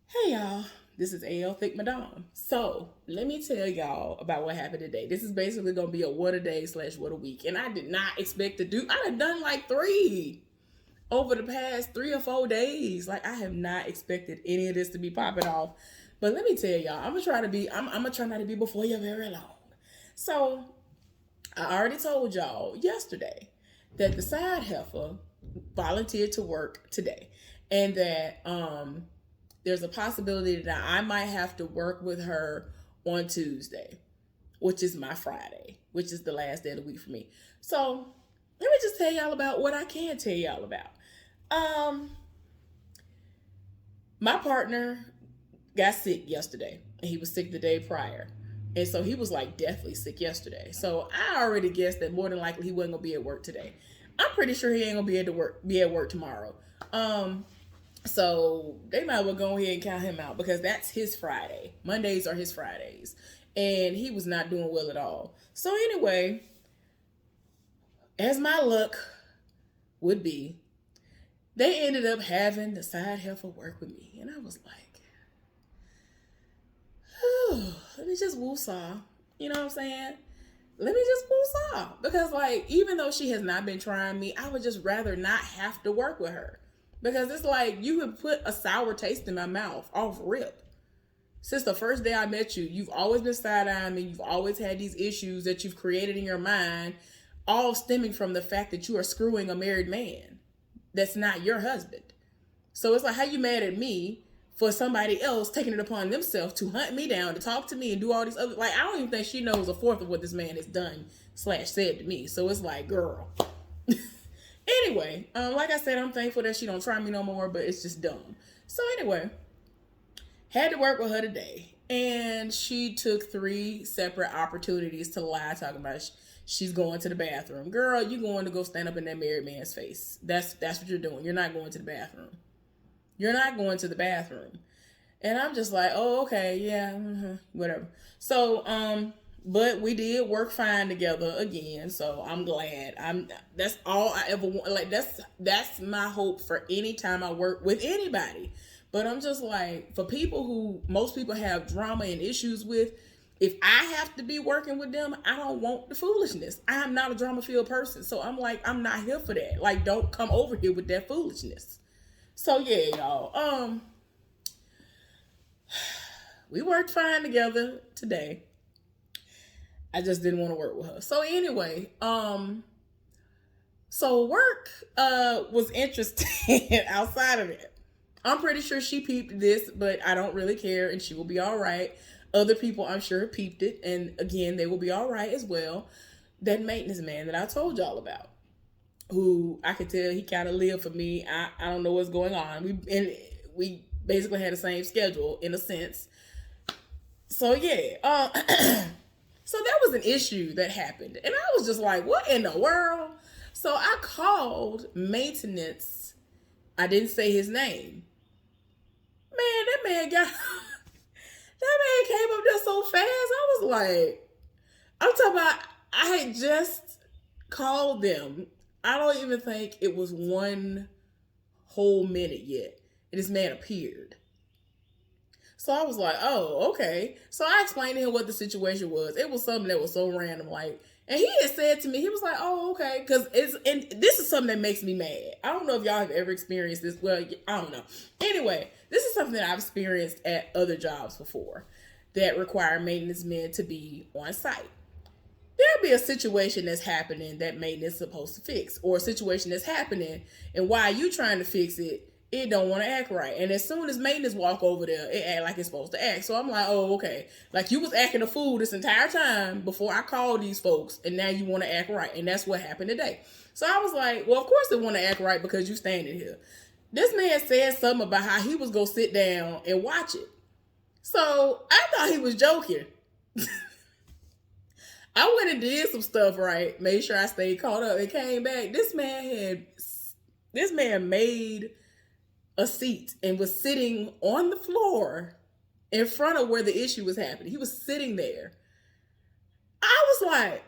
Hey y'all, this is AL Thick Madame. So let me tell y'all about what happened today. This is basically gonna be a what a day slash what a week, and I did not expect to do. I have done like three over the past 3 or 4 days. Like I have not expected any of this to be popping off. But let me tell y'all, I'm gonna try to be. I'm gonna try not to be before you very long. So I already told y'all yesterday that the side heifer volunteered to work today, and that there's a possibility that I might have to work with her on Tuesday, which is my Friday, which is the last day of the week for me. So let me just tell y'all about what I can tell y'all about. Um, my partner got sick yesterday, and he was sick the day prior. And so he was like deathly sick yesterday. So I already guessed that more than likely he wasn't gonna be at work today. I'm pretty sure he ain't gonna be at work tomorrow. Um, so they might as well go ahead and count him out because that's his Friday. Mondays are his Fridays. And he was not doing well at all. So anyway, as my luck would be, they ended up having the side heifer work with me. And I was like, let me just woosah. You know what I'm saying? Let me just woosah. Because like, even though she has not been trying me, I would just rather not have to work with her. Because it's like you have put a sour taste in my mouth off rip. Since the first day I met you, you've always been side eyeing me. You've always had these issues that you've created in your mind, all stemming from the fact that you are screwing a married man that's not your husband. So it's like, how you mad at me for somebody else taking it upon themselves to hunt me down, to talk to me and do all these other, like, I don't even think she knows a fourth of what this man has done slash said to me. So it's like, girl. Anyway, like I said, I'm thankful that she don't try me no more, but it's just dumb. So anyway, had to work with her today, and she took three separate opportunities to lie, talking about she's going to the bathroom. Girl, you going to go stand up in that married man's face? That's what you're doing. You're not going to the bathroom. You're not going to the bathroom. And I'm just like, oh, okay, yeah, whatever. So, but we did work fine together again. So I'm glad. That's all I ever want. Like that's my hope for any time I work with anybody. But I'm just like, for people who most people have drama and issues with, if I have to be working with them, I don't want the foolishness. I'm not a drama filled person. So I'm like, I'm not here for that. Like, don't come over here with that foolishness. So yeah, y'all. We worked fine together today. I just didn't want to work with her. So anyway, so work was interesting outside of it. I'm pretty sure she peeped this, but I don't really care, and she will be all right. Other people, I'm sure, peeped it, and again, they will be all right as well. That maintenance man that I told y'all about, who I could tell he kind of lived for me. I don't know what's going on. We basically had the same schedule in a sense. So yeah, so that was an issue that happened, and I was just like, "What in the world?" So I called maintenance. I didn't say his name. Man, that man got that man came up there so fast. I was like, I'm talking about. I had just called them. I don't even think it was one whole minute yet, and this man appeared. So I was like, oh, okay. So I explained to him what the situation was. It was something that was so random, like, and he had said to me, he was like, oh, okay, because and this is something that makes me mad. I don't know if y'all have ever experienced this. Well, I don't know. Anyway, this is something that I've experienced at other jobs before that require maintenance men to be on site. There'll be a situation that's happening that maintenance is supposed to fix, or a situation that's happening, and while you trying to fix it, it don't want to act right. And as soon as maintenance walk over there, it act like it's supposed to act. So I'm like, oh, okay. Like, you was acting a fool this entire time before I called these folks, and now you want to act right. And that's what happened today. So I was like, well, of course they want to act right because you standing here. This man said something about how he was going to sit down and watch it. So I thought he was joking. I went and did some stuff right, made sure I stayed caught up, and came back. This man made a seat and was sitting on the floor in front of where the issue was happening. He was sitting there. I was like,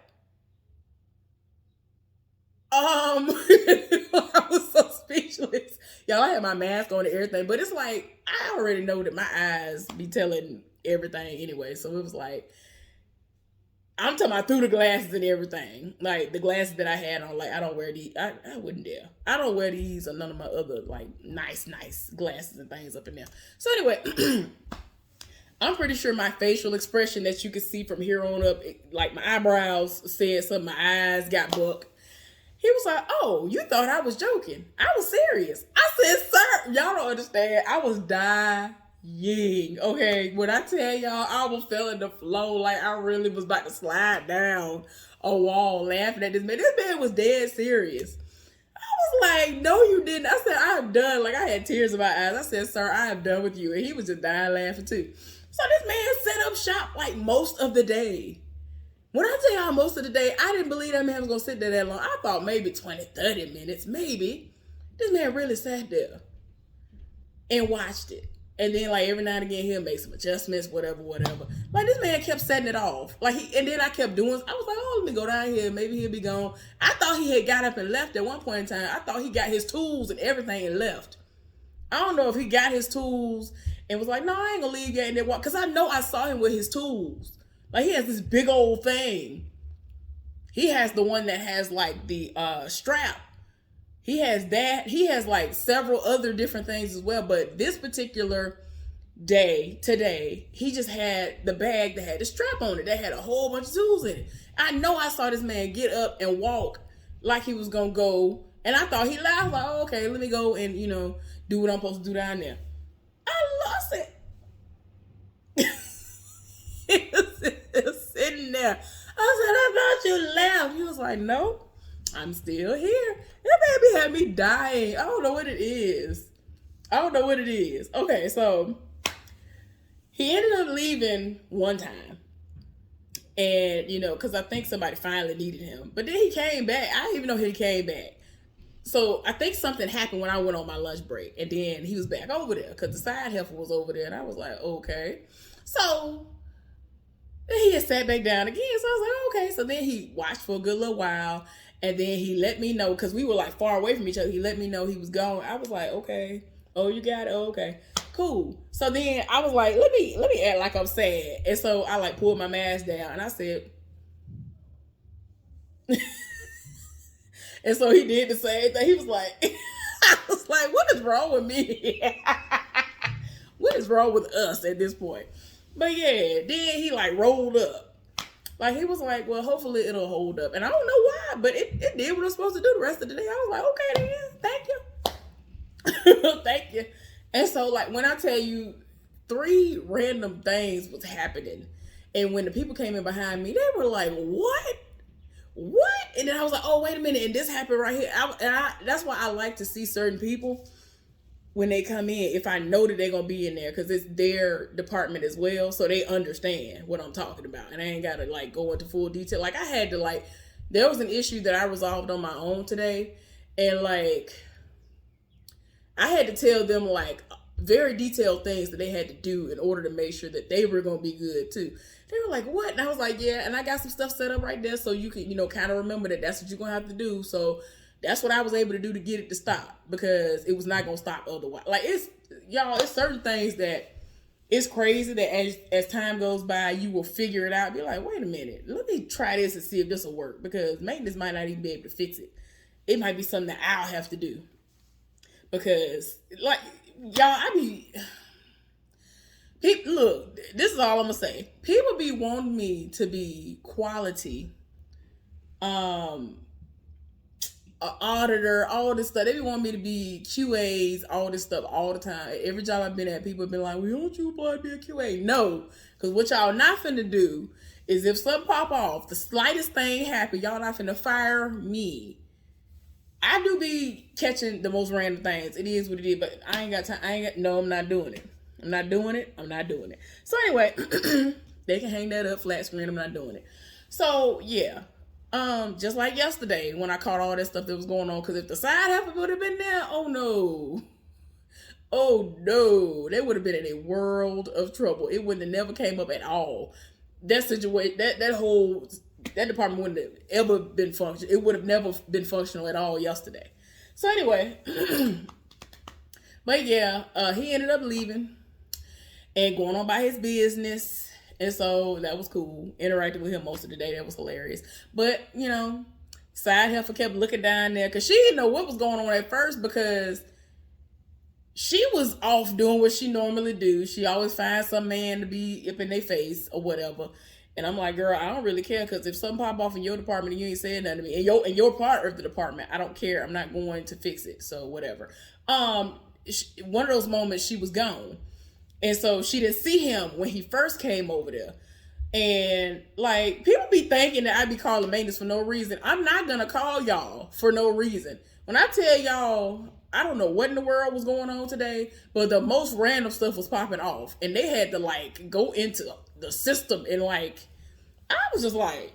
I was so speechless. Y'all, I had my mask on and everything, but it's like I already know that my eyes be telling everything anyway. So it was like I'm talking about through the glasses and everything. Like the glasses that I had on, like I don't wear these. I wouldn't dare. I don't wear these or none of my other like nice glasses and things up in there. So anyway, I'm pretty sure my facial expression that you can see from here on up, like my eyebrows said something, my eyes got buck. He was like, "Oh, you thought I was joking. I was serious." I said, "Sir, y'all don't understand. I was dying. Okay, when I tell y'all, I almost fell in the flow like I really was about to slide down a wall laughing at this man. This man was dead serious. I was like, no, you didn't. I said, I am done. Like, I had tears in my eyes. I said, sir, I am done with you. And he was just dying laughing too. So this man set up shop like most of the day. When I tell y'all most of the day, I didn't believe that man was going to sit there that long. I thought maybe 20, 30 minutes, maybe. This man really sat there and watched it. And then, like, every now and again, he'll make some adjustments, whatever. Like, this man kept setting it off. And then I kept doing, I was like, oh, let me go down here. Maybe he'll be gone. I thought he had got up and left at one point in time. I thought he got his tools and everything and left. I don't know if he got his tools and was like, no, I ain't gonna leave yet. And then walk. Because I know I saw him with his tools. Like, he has this big old thing. He has the one that has, like, the strap. He has that. He has like several other different things as well. But this particular day, today, he just had the bag that had the strap on it. That had a whole bunch of tools in it. I know I saw this man get up and walk like he was going to go. And I thought he laughed like, oh, okay, let me go and, do what I'm supposed to do down there. I lost it. He was sitting there. I said, I thought you left. He was like, no, I'm still here. That baby had me dying. I don't know what it is. Okay, so he ended up leaving one time. And, because I think somebody finally needed him. But then he came back. I didn't even know he came back. So I think something happened when I went on my lunch break. And then he was back over there because the side heifer was over there. And I was like, okay. So then he had sat back down again. So I was like, okay. So then he watched for a good little while. And then he let me know, because we were like far away from each other. He let me know he was gone. I was like, okay. Oh, you got it? Oh, okay. Cool. So then I was like, let me act like I'm sad. And so I like pulled my mask down and I said, and so he did the same thing. He was like, I was like, what is wrong with me? What is wrong with us at this point? But yeah, then he like rolled up. Like, he was like, well, hopefully it'll hold up. And I don't know why, but it did what it was supposed to do the rest of the day. I was like, okay, then. Thank you. Thank you. And so, like, when I tell you 3 random things was happening, and when the people came in behind me, they were like, what? And then I was like, oh, wait a minute. And this happened right here. That's why I like to see certain people when they come in, if I know that they're going to be in there, because it's their department as well, so they understand what I'm talking about. And I ain't got to, like, go into full detail. Like, I had to, like, there was an issue that I resolved on my own today, and, like, I had to tell them, like, very detailed things that they had to do in order to make sure that they were going to be good, too. They were like, what? And I was like, yeah, and I got some stuff set up right there so you can, kind of remember that that's what you're going to have to do, so that's what I was able to do to get it to stop, because it was not going to stop otherwise. Like, it's certain things that it's crazy that as time goes by, you will figure it out. Be like, wait a minute, let me try this and see if this will work, because maintenance might not even be able to fix it. It might be something that I'll have to do, because, like, y'all, people, look, this is all I'm going to say. People be wanting me to be quality, auditor, all this stuff. They be wanting me to be QAs, all this stuff all the time. Every job I've been at, people have been like, well, don't you apply to be a QA? No, because what y'all not finna do is, if something pop off, the slightest thing happen, y'all not finna fire me. I do be catching the most random things. It is what it is, but I ain't got time. No, I'm not doing it. I'm not doing it. So anyway, they can hang that up flat screen. I'm not doing it. So yeah. Just like yesterday when I caught all that stuff that was going on, because if the side heifer would have been there, oh no, they would have been in a world of trouble. It wouldn't have never came up at all. That situation, that whole that department wouldn't have ever been functional. It would have never been functional at all yesterday. So anyway, but yeah, he ended up leaving and going on by his business. And so that was cool. Interacting with him most of the day. That was hilarious. But, you know, Side Heifer kept looking down there because she didn't know what was going on at first because she was off doing what she normally do. She always finds some man to be up in their face or whatever. And I'm like, girl, I don't really care because if something pop off in your department and you ain't saying nothing to me, and you're part of the department, I don't care. I'm not going to fix it. So whatever. One of those moments she was gone. And so she didn't see him when he first came over there. And like people be thinking that I be calling maintenance for no reason. I'm not gonna call y'all for no reason. When I tell y'all, I don't know what in the world was going on today, but the most random stuff was popping off. And they had to like go into the system and like I was just like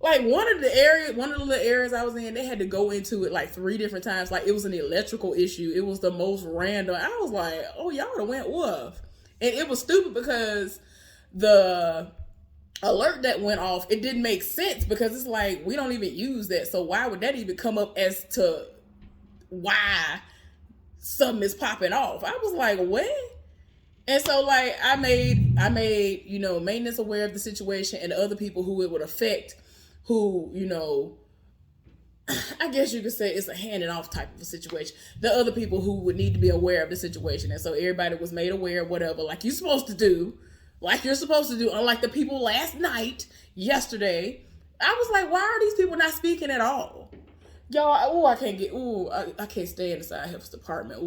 one of the little areas I was in, they had to go into it like 3 different times. Like it was an electrical issue. It was the most random. I was like, oh, y'all would have went woof. And it was stupid because the alert that went off, it didn't make sense because it's like, we don't even use that. So why would that even come up as to why something is popping off? I was like, what? And so like I made, you know, maintenance aware of the situation and the other people who it would affect, who, you know, I guess you could say it's a handing off type of a situation. The other people who would need to be aware of the situation. And so everybody was made aware, whatever, like you're supposed to do, unlike the people last night, yesterday. I was like, why are these people not speaking at all? Y'all, I can't stay in the Side Heifers department.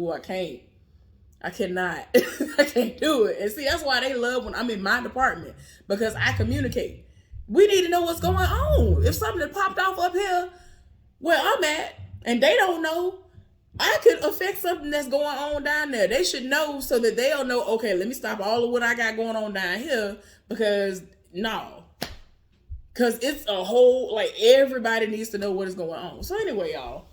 I cannot. I can't do it. And see, that's why they love when I'm in my department, because I communicate. We need to know what's going on. If something popped off up here where I'm at and they don't know, I could affect something that's going on down there. They should know so that they'll know, okay, let me stop all of what I got going on down here because it's a whole, like everybody needs to know what is going on. So anyway, y'all,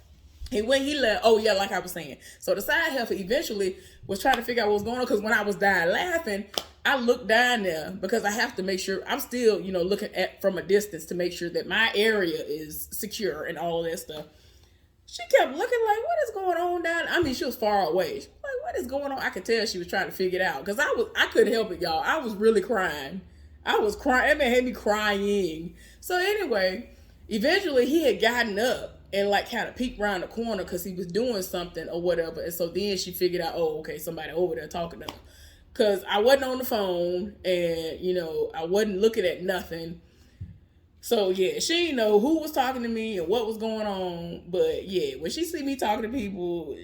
and when he left, oh yeah, like I was saying, so the Side Heifer eventually was trying to figure out what was going on because when I was dying laughing, I looked down there because I have to make sure I'm still, you know, looking at from a distance to make sure that my area is secure and all of that stuff. She kept looking like, what is going on down? I mean, she was far away. She was like, what is going on? I could tell she was trying to figure it out because I couldn't help it, y'all. I was really crying. I was crying. It had me crying. So anyway, eventually he had gotten up and like kind of peeked around the corner because he was doing something or whatever. And so then she figured out, oh, okay, somebody over there talking to him. Because I wasn't on the phone and, you know, I wasn't looking at nothing. So, yeah, she didn't know who was talking to me and what was going on. But, yeah, when she see me talking to people,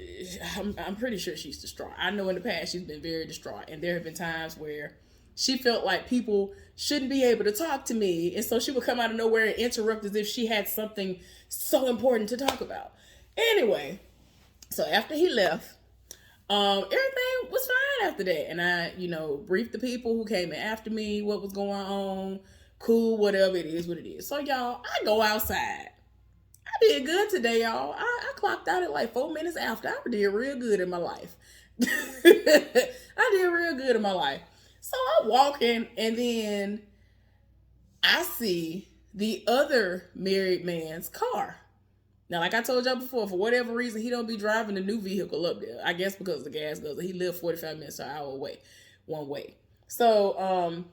I'm pretty sure she's distraught. I know in the past she's been very distraught. And there have been times where she felt like people shouldn't be able to talk to me. And so she would come out of nowhere and interrupt as if she had something so important to talk about. Anyway, so after he left, everything was fine after that. And I, you know, briefed the people who came in after me, what was going on. Cool, whatever, it is what it is. So, y'all, I go outside. I did good today, y'all. I clocked out at like 4 minutes after. I did real good in my life. I did real good in my life. So I'm walking, and then I see the other married man's car. Now, like I told y'all before, for whatever reason, he don't be driving the new vehicle up there. I guess because the gas goes. He lived 45 minutes to an hour away, one way. So,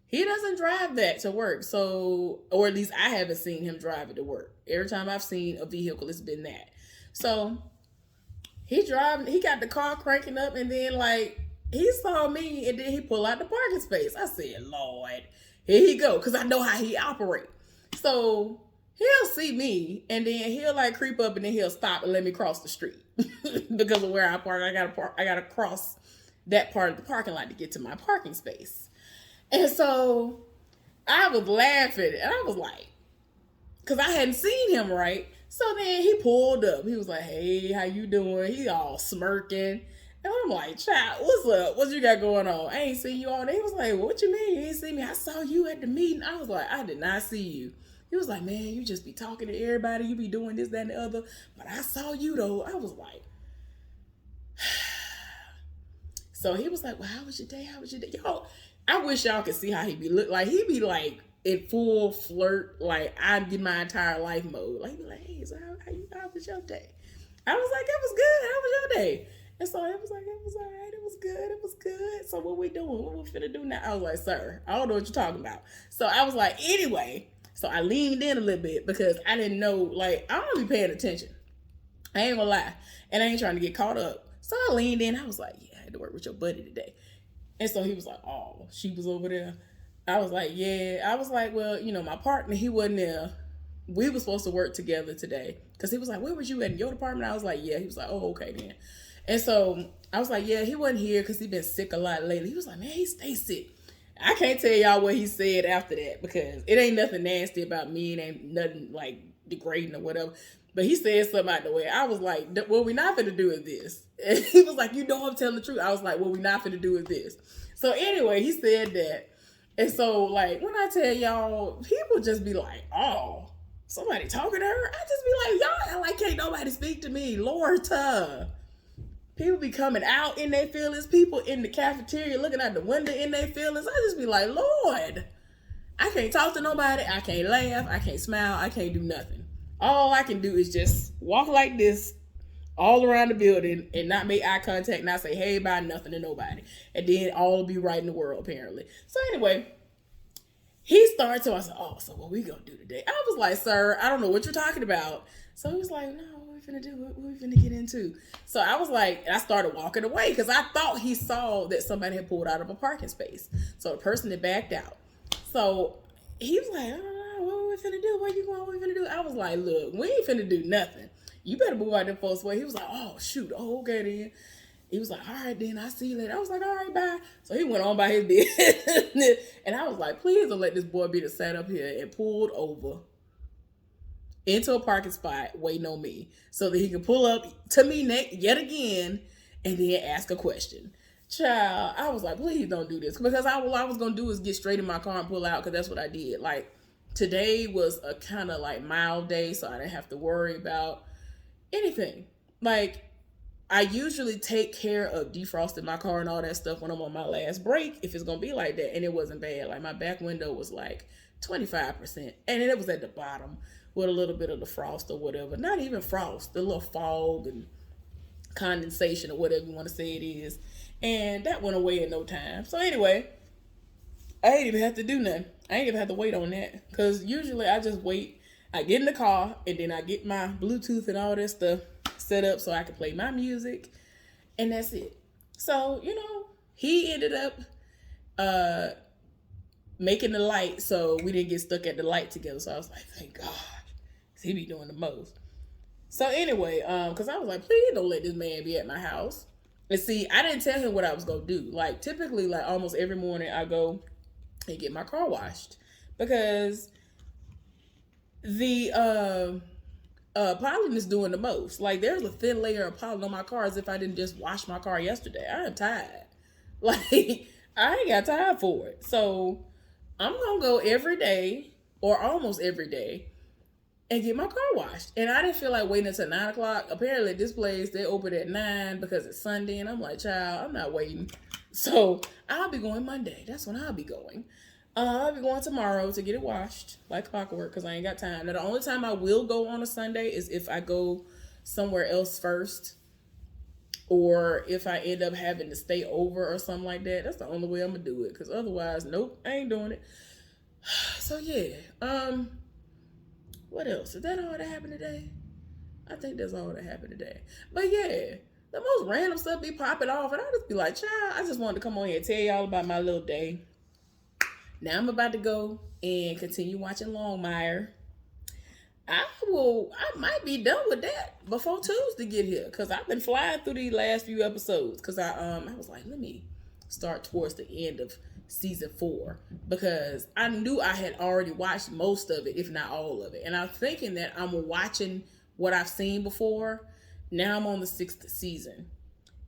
he doesn't drive that to work. So, or at least I haven't seen him drive it to work. Every time I've seen a vehicle, it's been that. So, he got the car cranking up, and then like, he saw me, and then he pulled out the parking space. I said, Lord, here he go, because I know how he operates. So, he'll see me, and then he'll like creep up, and then he'll stop and let me cross the street. Because of where I park, I gotta cross that part of the parking lot to get to my parking space. And so I was laughing, and I was like, because I hadn't seen him, right? So then he pulled up. He was like, hey, how you doing? He all smirking. And I'm like, child, what's up? What you got going on? I ain't seen you all day. He was like, what you mean you ain't see me? I saw you at the meeting. I was like, I did not see you. He was like, man, you just be talking to everybody. You be doing this, that, and the other. But I saw you, though. I was like, so he was like, well, how was your day? How was your day? Y'all, I wish y'all could see how he be look like. He be like in full flirt, like I'm in my entire life mode. Like, be like, hey, so how was your day? I was like, it was good. How was your day? And so it was like, it was all right. It was good. It was good. So what we doing? What we finna do now? I was like, sir, I don't know what you're talking about. So I was like, anyway. So I leaned in a little bit because I didn't know, like, I don't be paying attention. I ain't gonna lie. And I ain't trying to get caught up. So I leaned in. I was like, yeah, I had to work with your buddy today. And so he was like, oh, she was over there. I was like, yeah. I was like, well, my partner, he wasn't there. We were supposed to work together today. Because he was like, where was you at, in your department? I was like, yeah. He was like, oh, okay then. And so I was like, yeah, he wasn't here because he been sick a lot lately. He was like, man, he stays sick. I can't tell y'all what he said after that because it ain't nothing nasty about me. It ain't nothing like degrading or whatever. But he said something out the way. I was like, what we not finna do is this. And he was like, I'm telling the truth. I was like, what we not finna do is this. So anyway, he said that. And so, like, when I tell y'all, people just be like, oh, somebody talking to her? I just be like, y'all like can't nobody speak to me. Lord, people be coming out in their feelings. People in the cafeteria looking out the window in their feelings. I just be like, Lord, I can't talk to nobody. I can't laugh. I can't smile. I can't do nothing. All I can do is just walk like this all around the building and not make eye contact, not say, hey, bye, nothing to nobody. And then all will be right in the world, apparently. So anyway, he started to, I said, oh, so what we gonna do today? I was like, sir, I don't know what you're talking about. So he was like, no, what we finna do? What we finna get into? So I was like, I started walking away because I thought he saw that somebody had pulled out of a parking space. So the person had backed out. So he was like, what we finna do? Where you going? What we finna do? I was like, look, we ain't finna do nothing. You better move out them folks' way. He was like, oh, shoot. Oh, okay, then. He was like, all right, then. I'll see you later. I was like, all right, bye. So he went on by his business. And I was like, please don't let this boy be the sat up here and pulled over into a parking spot waiting on me so that he can pull up to me yet again and then ask a question. Child, I was like, please don't do this. Because all I was going to do is get straight in my car and pull out because that's what I did. Like, today was a kind of like mild day, so I didn't have to worry about anything. Like, I usually take care of defrosting my car and all that stuff when I'm on my last break if it's going to be like that. And it wasn't bad. Like, my back window was like 25%. And it was at the bottom with a little bit of the frost or whatever. Not even frost, the little fog and condensation or whatever you want to say it is. And that went away in no time. So anyway, I ain't even have to do nothing. I ain't even have to wait on that. Because usually I just wait. I get in the car and then I get my Bluetooth and all that stuff set up so I can play my music. And that's it. So, he ended up making the light so we didn't get stuck at the light together. So I was like, thank God. He be doing the most. So anyway, because I was like, please don't let this man be at my house. And see, I didn't tell him what I was going to do. Like, typically, like, almost every morning I go and get my car washed. Because the pollen is doing the most. Like, there's a thin layer of pollen on my car as if I didn't just wash my car yesterday. I am tired. Like, I ain't got time for it. So, I'm going to go every day, or almost every day, and get my car washed. And I didn't feel like waiting until 9 o'clock. Apparently, this place, they open at 9 because it's Sunday. And I'm like, child, I'm not waiting. So, I'll be going Monday. That's when I'll be going. I'll be going tomorrow to get it washed like clockwork because I ain't got time. Now, the only time I will go on a Sunday is if I go somewhere else first or if I end up having to stay over or something like that. That's the only way I'm going to do it because otherwise, nope, I ain't doing it. So, yeah. What else? Is that all that happened today? I think that's all that happened today. But, yeah, the most random stuff be popping off and I just be like, child, I just wanted to come on here and tell y'all about my little day. Now I'm about to go and continue watching Longmire. I might be done with that before Tuesday get here because I've been flying through these last few episodes because I was like, let me start towards the end of season 4 because I knew I had already watched most of it, if not all of it. And I'm thinking that I'm watching what I've seen before. Now I'm on the 6th season.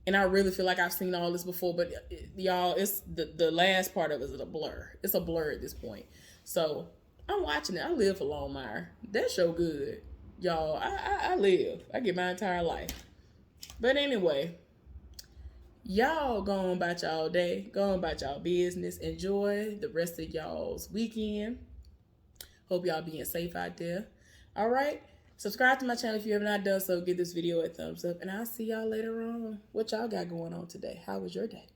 And I really feel like I've seen all this before, but y'all, it's the last part of it is a blur. It's a blur at this point. So I'm watching it. I live for Longmire. That show good. Y'all, I live. I get my entire life. But anyway, y'all go on about y'all day. Go on about y'all business. Enjoy the rest of y'all's weekend. Hope y'all being safe out there. All right. Subscribe to my channel if you have not done so. Give this video a thumbs up. And I'll see y'all later on. What y'all got going on today? How was your day?